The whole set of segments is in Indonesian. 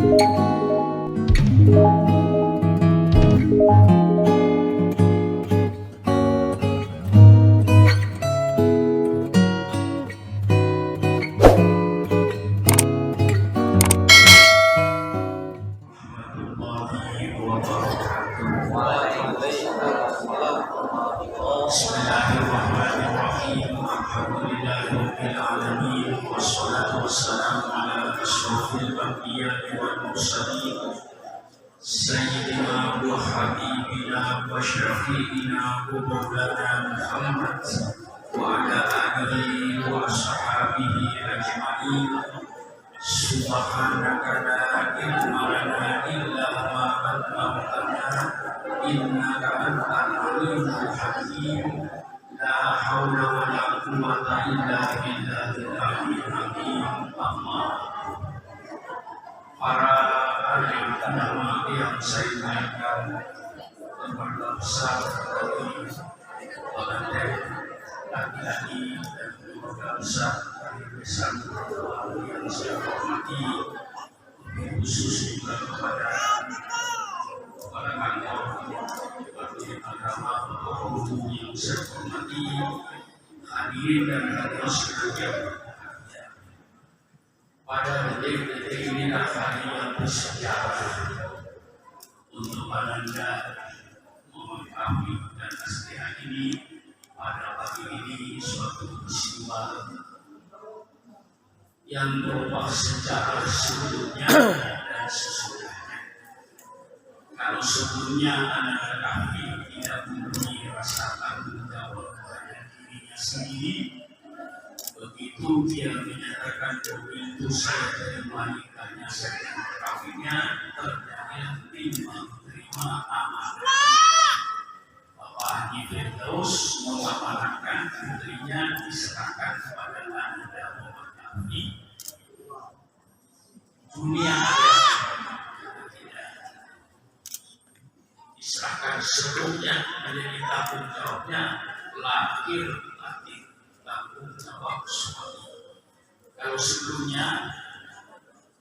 Bismillahirrahmanirrahim. Alhamdulillahirabbil alamin wassalatu wassalamu ala asyrofil anbiya'i wal mursalin sayyidina wa habibina wa syafi'ina wa maulana Muhammad wa ala alihi wa ashabihi ajma'in. Subhanaka la ilma lana illa ma 'allamtana innaka antal alimul hakim. La haula wa la quwwata illa billahil aliyyil azim. Amma para alim ulama yang saya muliakan, teman-teman besar dari Bapak laki-laki dan keluarga besar dari pesantren yang saya hormati, khusus juga kepada para kantor agama guru yang saya hormati, hadirin dan hadirat sekalian. Pada detik-detik ini hari yang bersejarah untuk Anda memahami dan nasihat ini. Pada pagi ini suatu peristiwa yang berupa sejarah sebelumnya dan sesudahnya. Kalau sebelumnya anak kami tidak mempunyai rasa tanggung jawab kepada dirinya sendiri, begitu dia menyatakan begitu saya terima nikahnya, saya kawinnya, ternyata terima amanah. Bapak Haji Firdaus mengamanahkan putrinya diserahkan kepada Anda Bapak kami. Dunia diserahkan sebelumnya menjadi tanggung jawabnya lahir batin, tanggung jawab suami. Kalau sebelumnya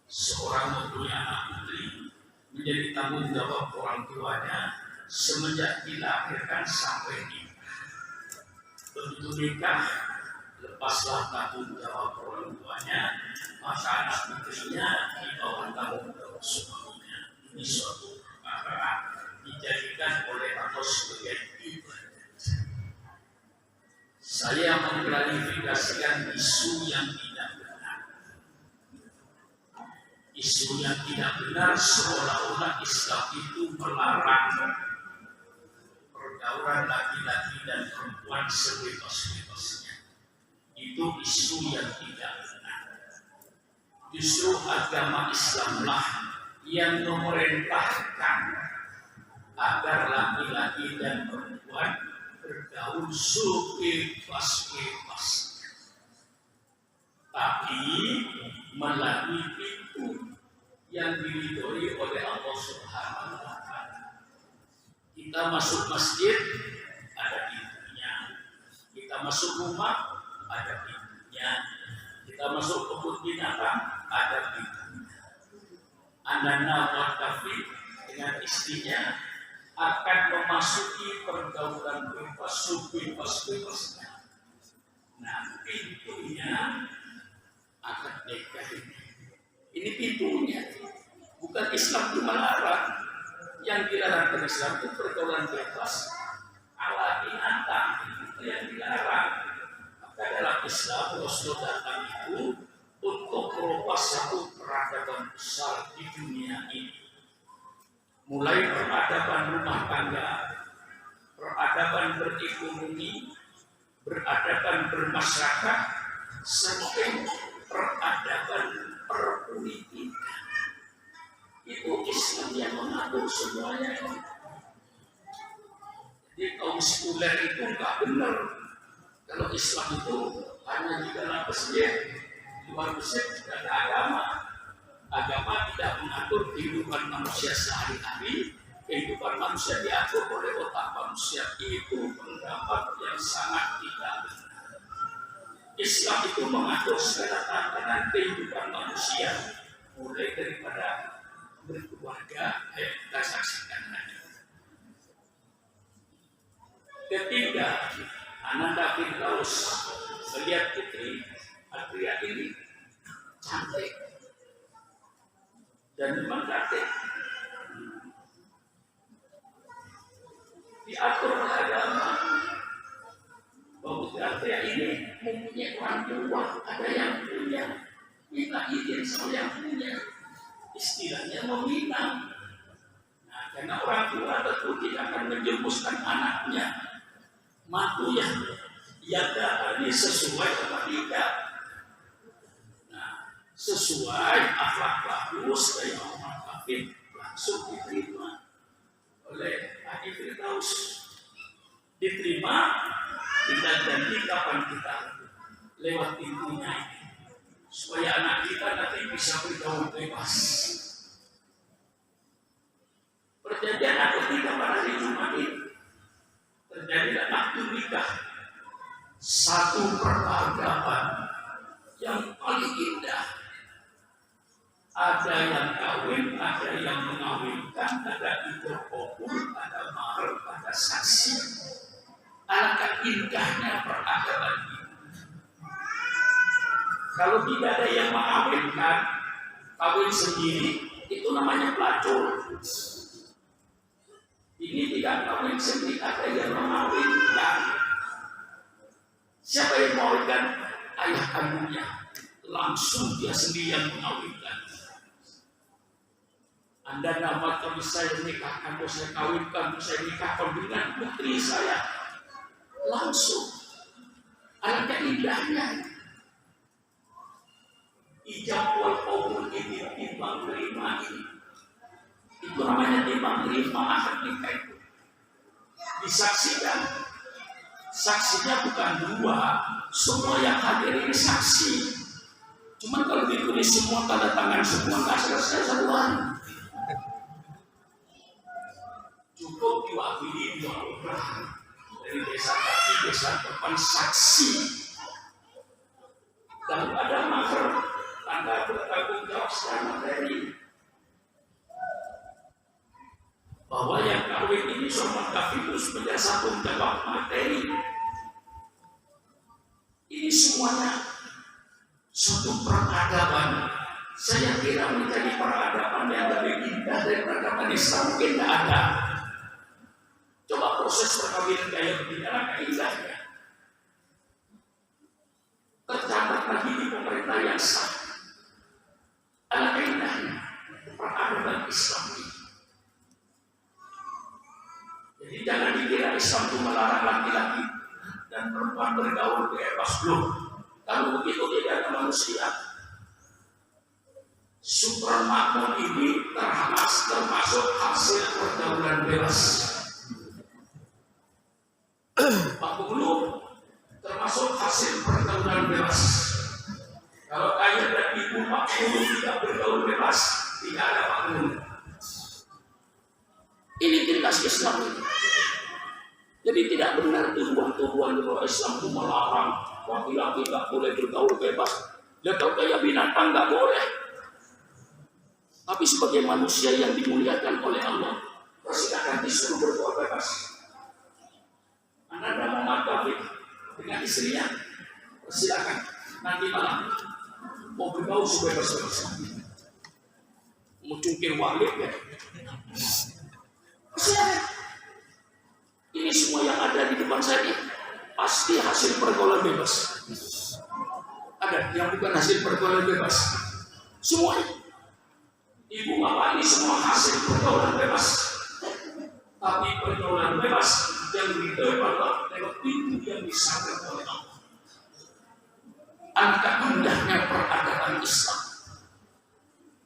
seorang mempunyai anak putri menjadi tanggung jawab orang tuanya semenjak dilahirkan sampai nikah. Begitu nikah, lepaslah tanggung jawab orang tuanya, maka anak putrinya di bawah tanggung jawab suaminya. Ini suatu perkara dijadikan oleh Allah sebagai ibadah. Saya mengklarifikasikan isu yang tidak benar. Isu yang tidak benar seolah-olah Islam itu melarang pergaulan laki-laki dan perempuan sebebas-bebasnya. Itu isu yang tidak benar. Justru agama Islamlah yang memerintahkan agar laki-laki dan perempuan bergaul sebebas-bebasnya, tapi melalui pintu yang diridhoi oleh Allah Subhanahu wa Ta'ala. Kita masuk masjid, ada pintunya. Kita masuk rumah, ada pintunya. Kita masuk kebun binatang, ada pintunya. Anda wakafi dengan istrinya akan memasuki pergaulan bebas-bebasnya. Nah, pintunya akan nikah ini. Ini pintunya. Bukan Islam itu melarang. Yang dilarang oleh Islam itu pergaulan bebas ala binatang, itu yang dilarang. Maka dalam Islam Rasul datang itu untuk merubah satu peradaban besar di dunia ini. Mulai peradaban rumah tangga, peradaban berekonomi, peradaban bermasyarakat, sampai peradaban perpolitikan. Itu Islam yang mengatur semuanya ini. Jadi kaum sekuler itu nggak benar. Kalau Islam itu hanya di dalam masjid, di luar masjid tidak ada agama. Agama tidak mengatur kehidupan manusia sehari-hari. Kehidupan manusia diatur oleh otak manusia. Itu pendapat yang sangat tidak benar. Islam itu mengatur segala tatanan kehidupan manusia, mulai daripada berkeluarga. Ayo kita saksikan lagi. Ketiga, Ananda Firdaus melihat putri Adria ini cantik dan memang cantik. Diatur oleh agama bahwa putri Adria ini mempunyai orang tua, ada yang punya, minta izin sama yang punya, istilahnya meminang. Nah, karena orang tua tentu tidak akan menjerumuskan anaknya, mantu yang ini sesuai apa tidak. Nah, sesuai akhlak bagus dari Muhammad Hafid langsung diterima oleh Haji Firdaus. Diterima, kita janji kapan kita lewat pintunya ini supaya anak kita nanti bisa bergaul bebas. Perjanjian akad nikah pada hari Jumat ini terjadilah akad nikah, satu peradaban yang paling indah. Ada yang kawin, ada yang mengawinkan, ada ijab kabul, ada mahar, ada saksi. Alangkah indahnya peradaban ini. Kalau tidak ada yang mengawinkan, kawin sendiri, itu namanya pelacur. Ini tidak kawin sendiri, ada yang mengawinkan. Siapa yang mengawinkan? Ayah kandungnya. Langsung dia sendiri yang mengawinkan. Anda nama kami saya nikahkan, saya kawinkan, saya nikahkan dengan putri saya. Langsung. Alangkah indahnya. Ijab wal qabul ini timbang terima ini. Itu namanya timbang terima akad nikah itu. Disaksikan. Saksinya bukan dua, semua yang hadir ini saksi. Cuman kalau ditulis semua tanda tangan semua nggak selesai satu hari. Cukup diwakili dua orang dari desa kaki, desa depan saksi. Dan ada mahar, tanda bertanggung jawab secara materi. Bahwa yang kawin ini sobat kafirus menjadi satu menjawab materi. Ini semuanya suatu peradaban. Saya kira menjadi peradaban yang lebih indah dari peradaban Islam mungkin tidak ada. Coba proses perkawinan kayak begini, alangkah indahnya. Tercatat lagi di pemerintah yang sah. Alangkah indahnya peradaban Islam ini. Jadi jangan dikira Islam itu melarang laki-laki dan perempuan bergaul bebas, belum. Kalau begitu tidak ada manusia. Supermakmum ini termasuk hasil pergaulan bebas. Pak Bulu termasuk hasil pergaulan bebas. Kalau ayah dan ibu Pak Bulu tidak bergaul bebas, tidak ada Pak Bulu. Ini jelas Islam ini. Jadi tidak benar tuduhan-tuduhan bahwa Islam itu melarang laki-laki tidak boleh bergaul bebas. Dan kalau kayak binatang tidak boleh. Tapi sebagai manusia yang dimuliakan oleh Allah, silakan disuruh bergaul bebas. Anda Muhammad Taufik dengan istrinya, silakan nanti malam mau bergaul sebebas-bebas. Mau cungkir walid ya. Silakan. Ini semua yang ada di depan saya ini pasti hasil pergaulan bebas. Ada yang bukan hasil pergaulan bebas. Semuanya. Ibu bapak ini semua hasil pergaulan bebas. Tapi pergaulan bebas yang diterima lewat pintu yang disahkan oleh Allah. Angka indahnya peradaban Islam.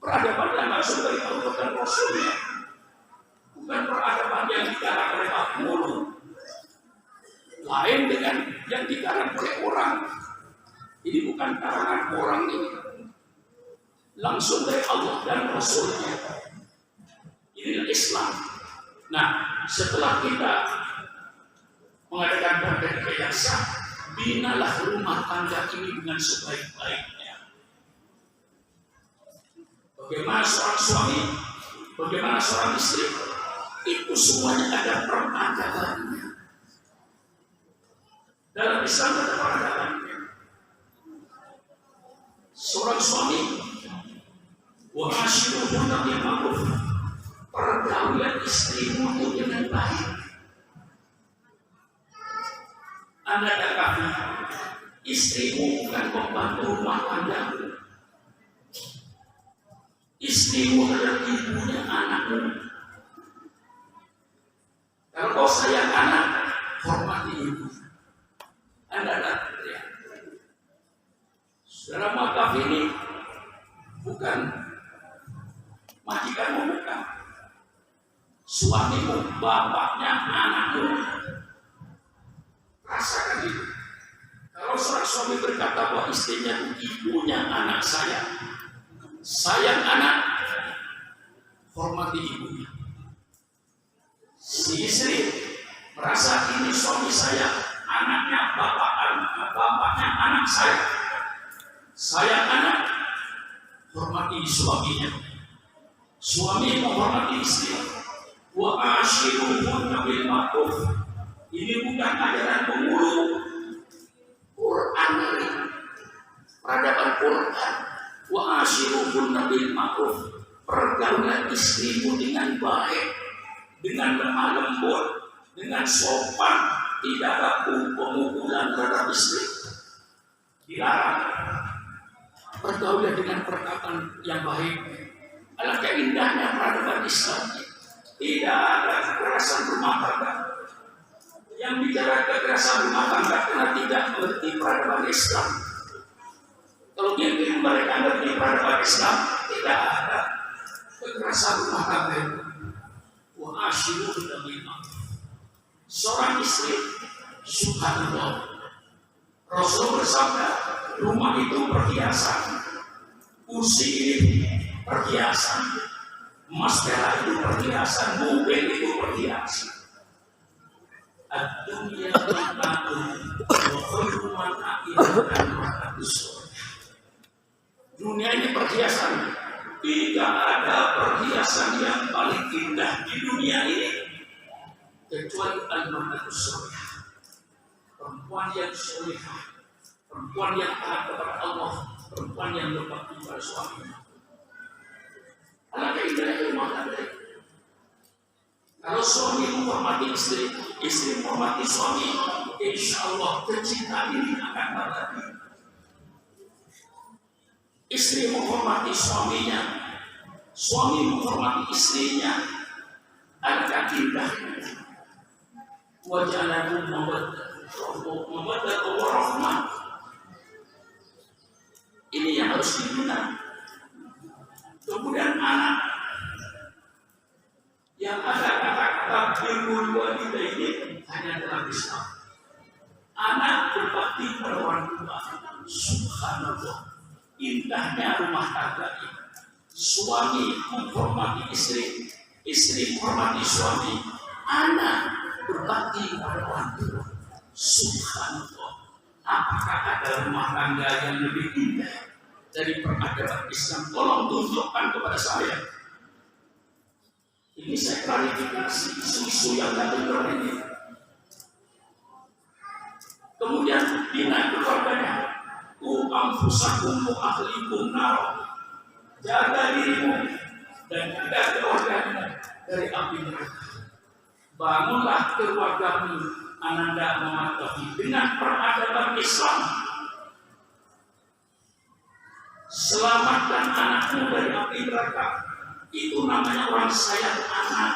Peradaban yang langsung dari Allah dan Rasulnya. Bukan peradaban yang dikarang oleh makhluk. Lain dengan yang dikarang oleh orang. Ini bukan karangan orang ini. Langsung dari Allah dan Rasulnya. Inilah Islam. Nah, setelah kita mengadakan praktek yang sah, binalah rumah tangga ini dengan sebaik-baiknya. Bagaimana seorang suami Bagaimana seorang istri? Itu semuanya ada peradabannya. Dalam Islam ada peradabannya. Seorang suami, wa ashiruhunna bil ma'ruf, pergaulan istrimu itu dengan baik. Anda katakan istrimu bukan pembantu rumah tanggamu. Istrimu adalah ibunya anakmu. Kalau kau sayang anak, hormati ibu. Anda datang ya. Saudara wakaf ini bukan majikanmu, bukan suamimu, bapaknya, anakmu. Rasakan itu. Kalau seorang suami berkata bahwa istrinya itu ibunya anak saya, sayang anak, hormati ibunya. Si istri merasa ini suami saya, anaknya bapaknya anak saya. Sayang anak, hormati suaminya. Suami menghormati istri. Wa ashiruhunna bil ma'ruf. Ini bukan ajaran pemulung. Quran ini, peradaban Quran. Wa ashiruhunna bil ma'ruf. Pergaulan istrimu dengan baik, dengan lemah lembut, dengan sopan, tidak ada pemukulan terhadap istri. Dilarang. Pergaulan dengan perkataan yang baik. Alangkah indahnya peradaban Islam. Tidak ada kekerasan rumah tangga. Yang bicara kekerasan rumah tangga karena tidak mengerti peradaban Islam. Kalau mereka mengerti peradaban Islam, tidak ada kekerasan rumah tangga itu. Wa ashiruhunna bil ma'ruf. Seorang istri, subhanallah, Rasul bersabda, rumah itu perhiasan, kursi ini perhiasan, emas perak itu perhiasan, mobil itu perhiasan. Ad-dunya mata'un wa khairu mata'in al-mar'atus. Dunia ini perhiasan. Tidak ada perhiasan yang paling indah di dunia ini kecuali al-mar'atus solihah. Perempuan yang solihah, perempuan yang taat kepada Allah, perempuan yang berbakti pada suaminya. Alangkah indahnya rumah tangga. Kalau suami menghormati istri, istri menghormati suami, insya Allah kecintaan ini akan abadi. Istri menghormati suaminya, suami menghormati istrinya, alangkah indahnya. Wajahku membuat warahmah. Ini yang harus dibina. Kemudian anak yang ada kata-kata birrul walidaini hanya dalam Islam. Anak berbakti pada orang tua. Subhanallah, indahnya rumah tangga ini. Suami menghormati istri, istri menghormati suami. Anak berbakti pada orang tua. Subhanallah, apakah ada rumah tangga yang lebih indah dari peradaban Islam? Tolong tunjukkan kepada saya. Ini saya klarifikasi isu-isu yang tak benar ini. Kemudian bina keluarganya. Anfusakum wa ahlikum nar. Jaga dirimu dan jaga keluargamu dari api neraka. Bangunlah keluargamu, Ananda Muhammad Taufik, dengan peradaban Islam. Selamatkan anakmu dari api neraka. Itu namanya orang sayang anak.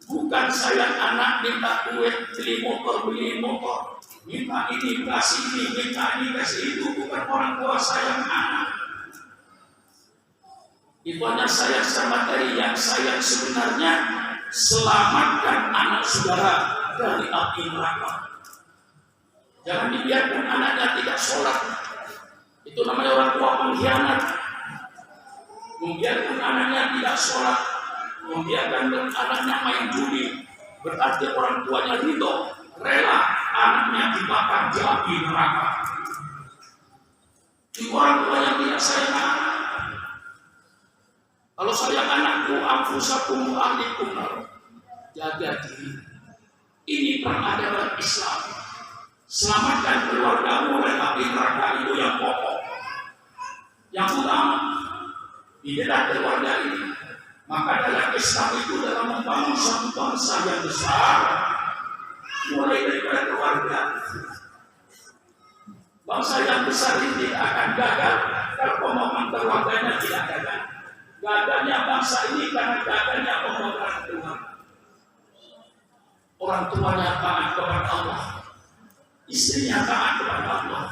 Bukan sayang anak minta kue, beli motor, minta ini kasih ini, minta ini kasih itu. Bukan orang tua sayang anak. Itu hanya sayang sama dari yang sayang sebenarnya. Selamatkan anak saudara dari api neraka. Jangan dibiarkan anaknya tidak sholat. Itu namanya orang tua pengkhianat. Membiarkan anaknya tidak sholat, membiarkan anaknya main judi, berarti orang tuanya ridho, rela anaknya dibakar di api neraka. Di orang tua yang tidak sayang anak. Kalau sayang anakku, anfusakum wa ahlikum nar. Jaga diri. Ini peradaban Islam. Selamatkan keluargamu dari api neraka, itu yang pokok, yang utama. Di dalam keluarga ini, maka dalam Islam itu dalam membangun satu bangsa yang besar, mulai daripada keluarga. Bangsa yang besar ini akan gagal kalau pembangunan keluarganya tidak gagal. Gagalnya bangsa ini karena gagalnya pembangunan keluarga. Orang tuanya taat kepada Allah, istrinya taat kepada Allah,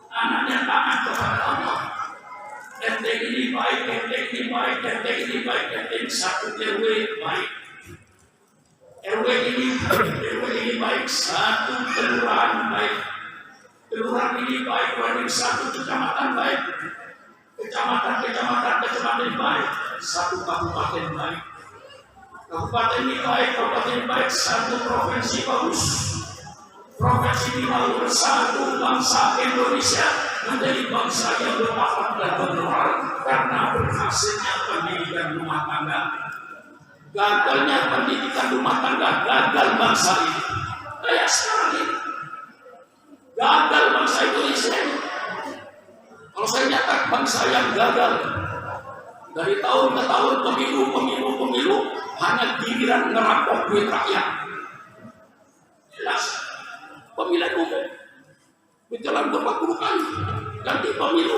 anaknya taat kepada Allah. RT ini baik, RT ini baik, RT ini baik, RT ini satu RW baik, RW ini baik, satu kelurahan baik, kelurahan ini baik, satu kecamatan baik, kecamatan baik, satu kabupaten baik. Kabupaten ini baik, kabupaten baik, satu provinsi bagus. Provinsi ini bagus, satu bangsa Indonesia menjadi bangsa yang berakhlak dan bermoral karena berhasilnya pendidikan rumah tangga. Gagalnya pendidikan rumah tangga, gagal bangsa ini. Kayak sekarang ini, gagal bangsa Indonesia ini. Kalau saya nyatakan bangsa yang gagal dari tahun ke tahun, pemilu, hanya giliran ngerampok duit rakyat. Jelas, pemilihan umum berjalan berpuluh kali, ganti pemilu,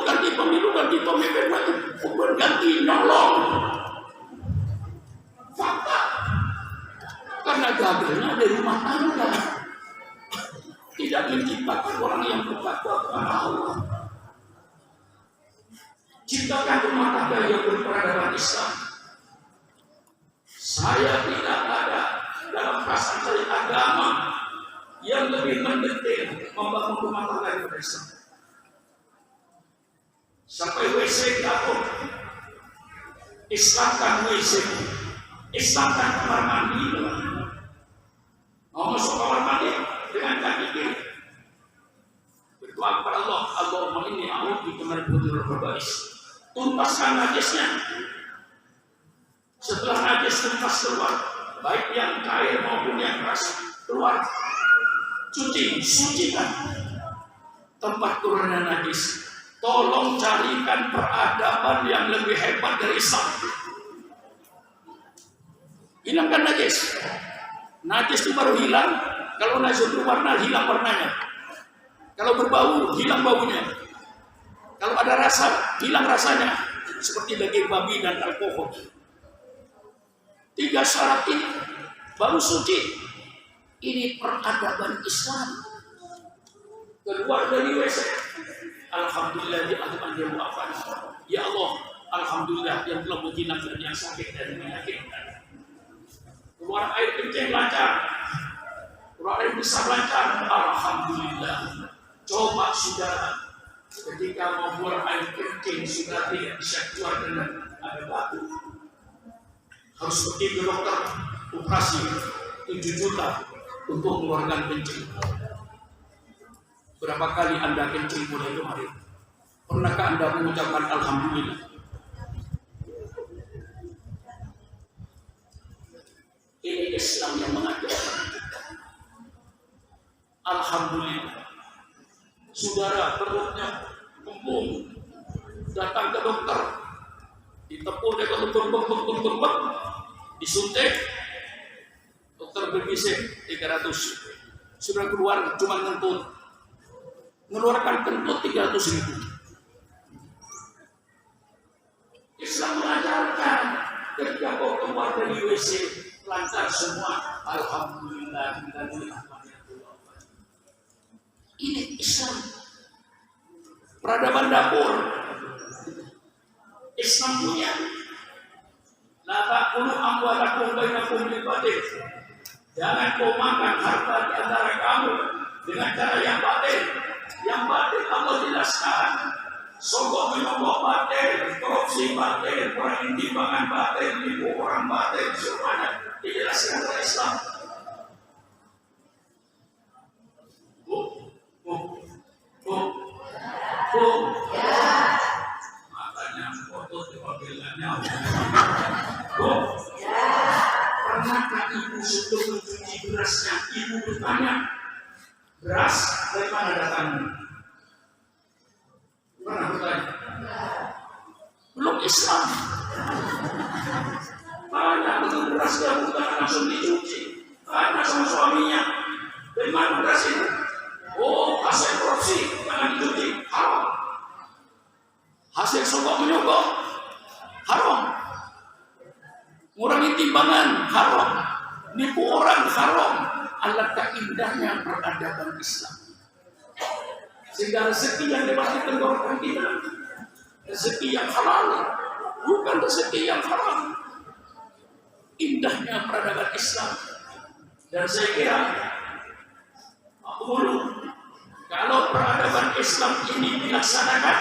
kemudian ganti nolong. Fakta, karena gagalnya dari rumah tangga, tidak menciptakan orang yang bertakwa kepada Allah. Ciptakan rumah tangga yang berperadaban Islam. Saya tidak ada dalam perasaan saya agama yang lebih mendetail membangun rumah tangga yang Islam. Sampai WC dapur, Islamkan WC, Islamkan kamar mandi. Mau masuk kamar mandi dengan kaki kiri, berdoa kepada Allah, Allahumma inni a'udzubika min al-khubuthi wal khaba'is. Tuntaskan najisnya. Setelah najis tuntas keluar, baik yang cair maupun yang keras keluar, sucikan tempat turunnya najis. Tolong carikan peradaban yang lebih hebat dari Islam. Hilangkan najis. Najis itu baru hilang kalau najis berwarna, hilang warnanya. Kalau berbau, hilang baunya. Kalau ada rasa, hilang rasanya. Seperti daging babi dan alkohol. 3 syarat ini baru suci. Ini peradaban Islam. Keluar dari WC, alhamdulillah di atas dia muafan. Ya Allah, alhamdulillah yang telah menghilangkan yang sakit dan menyakitkan. Keluar air kencing lancar, keluar air besar lancar, alhamdulillah. Coba saudara, ketika mau buang air kencing sudah tidak bisa keluar dengan ada batu, harus pergi ke dokter, operasi 7 juta untuk mengeluarkan kencing. Berapa kali Anda kencing mulai kemarin? Pernahkah Anda mengucapkan alhamdulillah? Ini Islam yang mengajarkan. Alhamdulillah. Saudara perutnya kembung, datang ke dokter, ditepuk dengan bembek, disuntik, dokter berbisik 300, sudah keluar cuma ngentut, mengeluarkan kentut 300.000. Islam mengajarkan ketika kau keluar dari WC lancar semua, alhamdulillah kita melihat. Ini Islam. Peradaban dapur Islam punya. La ta'kulu amwalakum bainakum bil batil. Jangan kau makan harta di antara kamu dengan cara yang batil. Yang batil Allah jelaskan. Sombong menyogok batil, korupsi batil, kurang timbangan batil, nipu orang batil, semuanya dijelaskan oleh Islam. Makanya foto dipanggilnya maka ibu sebelum mencuci berasnya, ibu bertanya, beras dari mana datangnya? Pernah bertanya? Belum Islam. Tanya dengan berasnya bukan langsung dicuci. Tanya sama suaminya, dari mana beras itu? Oh, hasil korupsi, jangan dicuci, haram. Hasil sogok menyogok, haram. Ngurangi timbangan, haram. Nipu orang, haram. Alangkah indahnya peradaban Islam. Sehingga rezeki yang dapat ditenggorokan kita, rezeki yang halal, bukan rezeki yang haram. Indahnya peradaban Islam. Dan saya kira, kalau peradaban Islam ini dilaksanakan,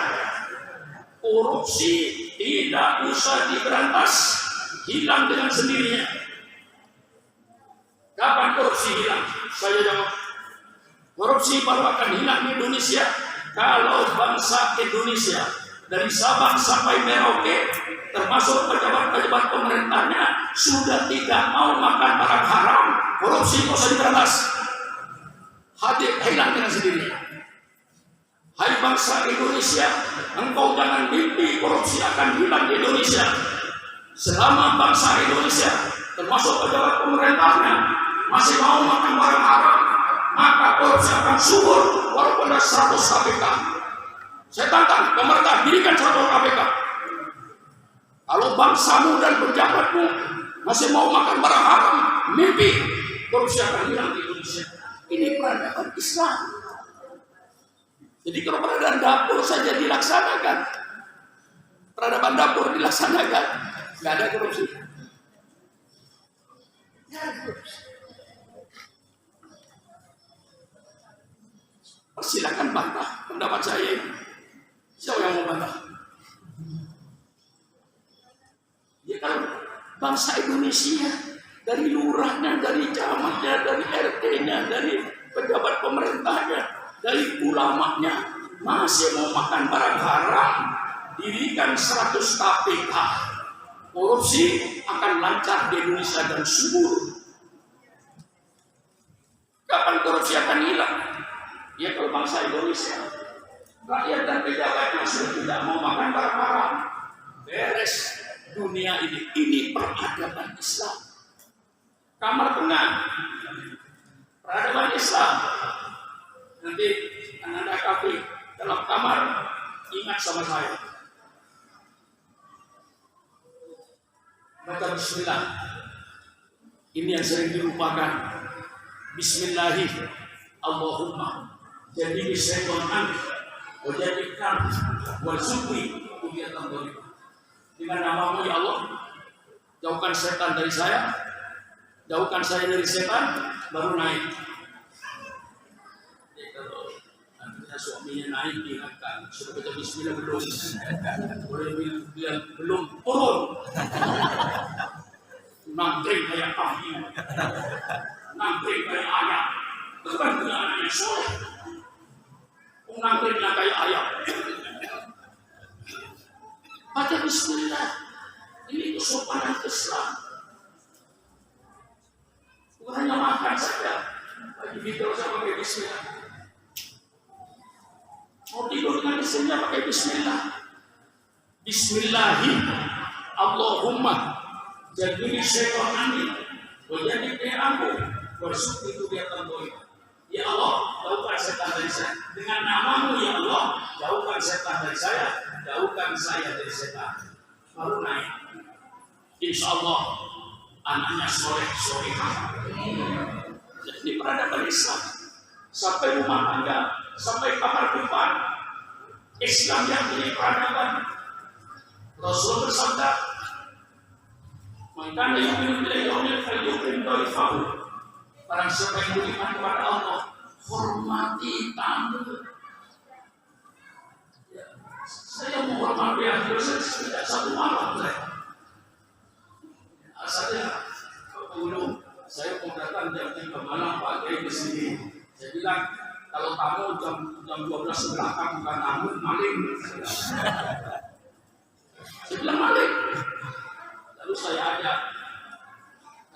korupsi tidak usah diberantas, hilang dengan sendirinya. Kapan korupsi hilang? Saya jawab, korupsi baru akan hilang di Indonesia kalau bangsa Indonesia dari Sabang sampai Merauke, termasuk pejabat-pejabat pemerintahnya, sudah tidak mau makan barang haram. Korupsi tidak usah diberantas, hadir hilang dengan sendirinya. Hai bangsa Indonesia, engkau jangan mimpi korupsi akan hilang di Indonesia. Selama bangsa Indonesia, termasuk pejabat pemerintahnya, masih mau makan barang haram, maka korupsi akan subur walaupun ada 100 KPK. Saya tantang pemerintah, dirikan 100 KPK. Kalau bangsamu dan pejabatmu masih mau makan barang haram, mimpi korupsi akan hilang di Indonesia. Ini peradaban Islam. Jadi kalau peradaban dapur saja dilaksanakan, peradaban dapur dilaksanakan, nggak ada korupsi. Nggak ada korupsi. Silakan bantah pendapat saya ini. Siapa yang mau bantah? Ya kalau bangsa Indonesia, dari lurahnya, dari camatnya, dari RT-nya, dari pejabat pemerintahnya, dari ulamanya, masih mau makan barang haram, dirikan 100 KPK. Korupsi akan lancar di Indonesia dan subur. Kapan korupsi akan hilang? Ya kalau bangsa Indonesia, rakyat dan pejabatnya sudah tidak mau makan barang haram, beres dunia ini. Ini peradaban Islam. Kamar tengah, peradaban Islam. Nanti Anda kafe dalam kamar, ingat sama saya. Baca Bismillah. Ini yang sering dilupakan. Bismillahirrahmanirrahim. Allahumma jadi syaitan anti, wajadikan warzuqni kegiatan dari. Dengan namamu ya Allah, jauhkan setan dari saya, jauhkan saya dari setan, baru naik. Suaminya naik diingatkan, sudah baca Bismillah belum? Boleh bilang belum turun. Nangkring kayak kaki, nangkring kayak ayam, bukan punya anaknya soleh. Nangkringnya kayak ayam. Baca Bismillah, ini kesopanan Islam. Bukan hanya makan saja, bagi video saya pakai Bismillah. Mau tidur dengan istrinya pakai Bismillah. Bismillahi Allahumma jadi syaitan anti, wajadi aku bersyukur itu dia tambah. Ya Allah, jauhkan setan dari saya. Dengan namamu ya Allah, jauhkan setan dari saya, jauhkan saya dari setan. Baru naik. Insya Allah anaknya soleh. Jadi peradaban Islam sampai rumah tangga, sampai kamar depan, Islam yang ini peradaban. Rasul bersabda, "Maka yang diminta falyukrim dhaifahu." Barang siapa yang beriman kepada Allah, hormati tamu. Ya, saya mau hormati yang dosa tidak satu malam saya. Asalnya dulu saya mau datang jam 3 malam pakai di sini. Saya bilang kalau tamu jam 12 belakang bukan tamu, maling. Saya bilang maling. Lalu saya ajak.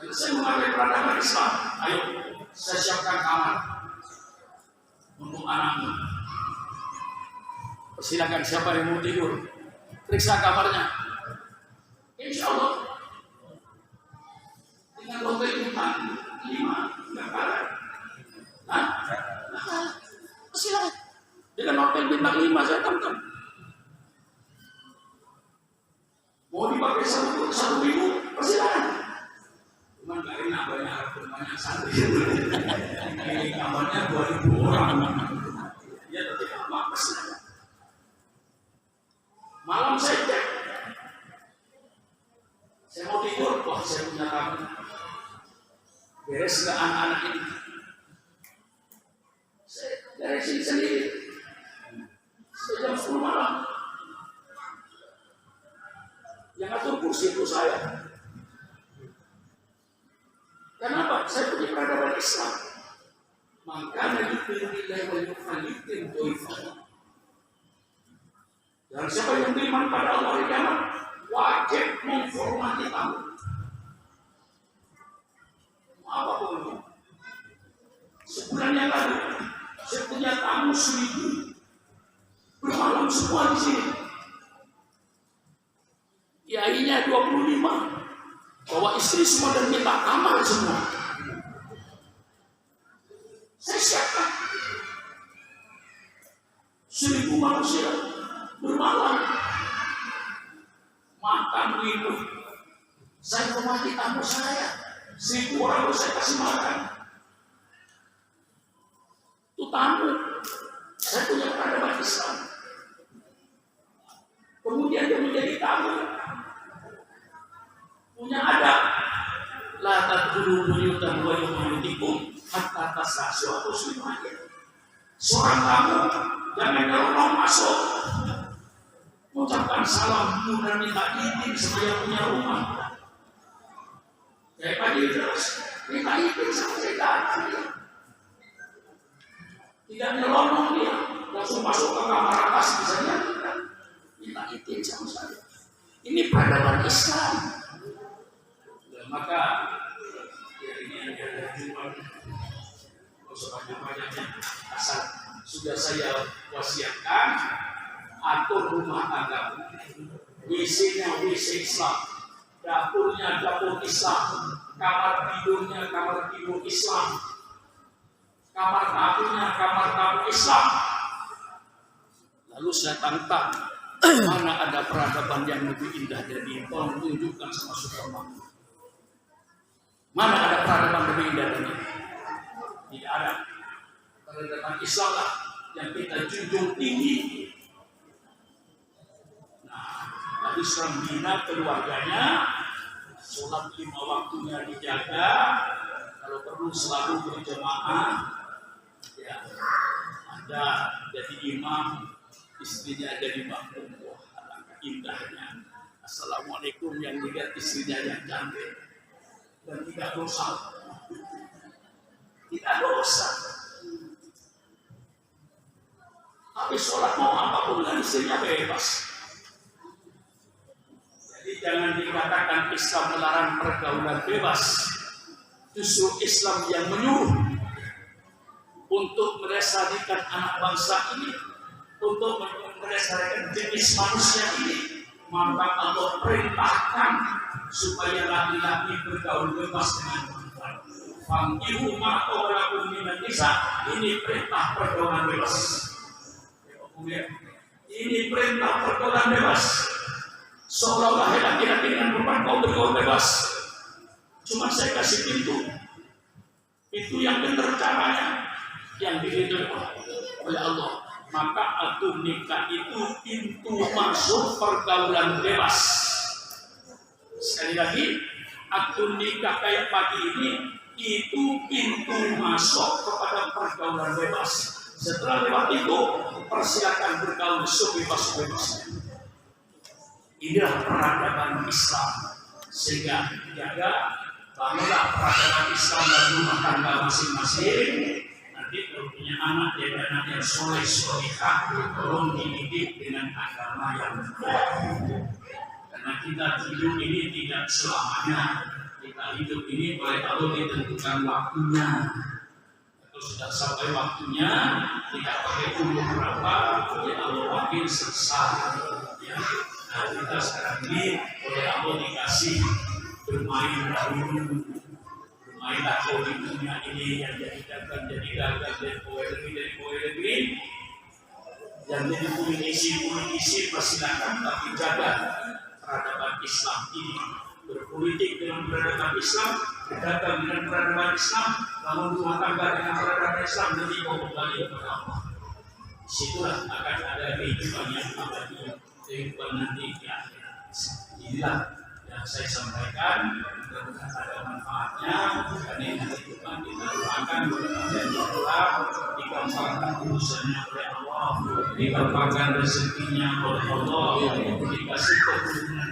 Lalu saya mengajak Silakan siapa yang mau tidur, periksa kamarnya. Insya Allah dengan hotel bintang 5 nggak kalah. Nah, silakan dengan hotel bintang 5 saya tonton. Mau dipakai 1 minggu, persilakan. Cuman nggak enak banyak santri. Ini kamarnya 2.000 orang. Ya tapi apa persilakan. Malam saya cek, saya mau tidur, wah saya punya tamu. Beres nggak anak-anak ini? Saya beresin sendiri. Jam 10 malam. Yang atur kursi itu saya. Kenapa? Saya punya peradaban Islam. Makanya dipilih oleh Khalifatin Doifah. Dan siapa yang beriman pada Allah di kiamat wajib menghormati tamu. Apapun itu. Sebulan yang lalu, saya punya tamu 1.000. Bermalam semua di sini. Kiainya 25. Bawa istri semua dan minta kamar semua. Saya siapkan 1.000 manusia bermalam, makan minum. Saya hormati tamu saya. 1.000 orang saya kasih makan. Itu tamu. Saya punya peradaban Islam. Kemudian dia menjadi tamu. Punya adab. La tadkhulu buyutan wa buyutikum hatta tastasyu atau semuanya. Seorang tamu jangan nyelonong masuk. Mengucapkan salam dan minta izin sama yang punya rumah. Kayak pagi terus minta izin sama saya datang. Tidak nyelonong dia, langsung masuk ke kamar atas misalnya. Minta izin sama saya. Ini peradaban Islam. Dan maka ya ini yang ada jual. Kalau sebanyak-banyaknya asal sudah saya wasiatkan. Atur rumah tangga, WC-nya WC Islam, dapurnya dapur Islam, kamar tidurnya kamar tidur Islam, kamar tamu Islam. Lalu saya tantang, mana ada peradaban yang lebih indah dari ini? Tolong tunjukkan sama saudara. Mana ada peradaban lebih indah dari ini? Tidak ada. Peradaban Islam lah yang kita junjung tinggi. Islam bina keluarganya, sholat 5 waktunya dijaga, kalau perlu selalu berjamaah, ya, ada jadi imam, istrinya jadi makmum. Wah, alangkah indahnya. Assalamualaikum yang dilihat istrinya yang cantik dan tidak dosa, tidak dosa. Tapi sholat mau apapun dan istrinya bebas. Jangan dikatakan Islam melarang pergaulan bebas. Justru Islam yang menyuruh untuk melestarikan anak bangsa ini, untuk melestarikan jenis manusia ini. Maka Allah perintahkan supaya laki-laki bergaul bebas dengan perempuan. Fankihu ma tawalakum minan nisa. Ini perintah pergaulan bebas. Ini perintah pergaulan bebas. Seolah-olah laki-laki dengan perempuan kau bergaul bebas. Cuma saya kasih pintu yang benar caranya, yang diridhoi oleh Allah. Maka akad nikah itu pintu masuk pergaulan bebas. Sekali lagi, akad nikah kayak pagi ini itu pintu masuk kepada pergaulan bebas. Setelah lewat itu, persilakan bergaul sebebas-bebasnya. Inilah peradaban Islam. Sehingga jaga, bangunlah peradaban Islam dan rumah tangga masing-masing. Nanti kalau punya anak, jadi anak yang soleh-solehah, tolong dididik dengan agama yang benar. Karena kita hidup ini tidak selamanya. Kita hidup ini oleh Allah ditentukan waktunya. sudah sampai waktunya, tidak pakai umur berapa, ya Allah makin sesat. Ya. Nah, kita sekarang ini oleh Allah dikasih bermain dahulu. Bermainlah kau di dunia ini, yang jadi dagang, jadi dagang, jadi pegawai negeri. Yang jadi politisi persilakan, tapi jaga peradaban Islam ini. Berpolitik dengan peradaban Islam, berdagang dengan peradaban Islam, namun rumah tangga dengan peradaban Islam, jadi mau kembali kepada Allah. Disitulah akan ada kehidupan yang abadi, kehidupan nanti di akhirat. Inilah yang saya sampaikan, mudah-mudahan ada manfaatnya. Karena ini kehidupan kita doakan dan berdoa, digampangkan urusannya oleh Allah, digampangkan rezekinya oleh Allah, dikasih keturunan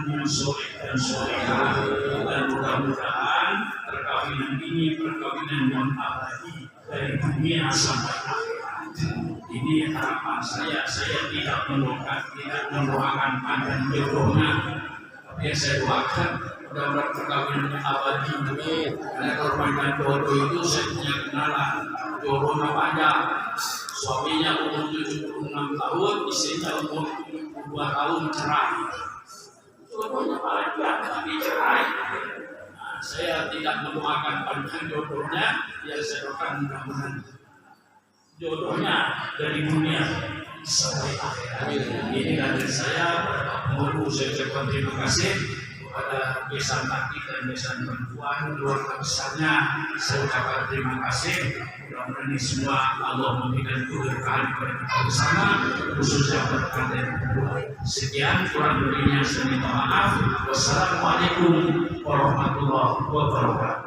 yang soleh dan solehah, dan mudah-mudahan perkawinan ini perkawinan yang abadi dari dunia sampai akhirat. Ini harapan saya tidak mendoakan panjang jodohnya, tapi yang saya doakan mudah-mudahan perkawinannya abadi. Karena kalau panjang jodoh itu saya punya kenalan, jodohnya panjang, suaminya umur 76 tahun, istrinya umur 72 tahun cerai. Jodohnya panjang tapi cerai. Nah, saya tidak mendoakan panjang jodohnya, yang saya doakan mudah-mudahan jodohnya dari dunia sampai akhirat. Ini dari saya, mohon saya ucapkan terima kasih kepada besan laki dan besan perempuan keluarga besarnya. Saya ucapkan terima kasih. Mudah-mudahan ini semua Allah memberikan keberkahan kepada kita bersama, khususnya berkat dari berdua. Sekian, kurang lebihnya saya minta maaf. Wassalamualaikum warahmatullahi wabarakatuh.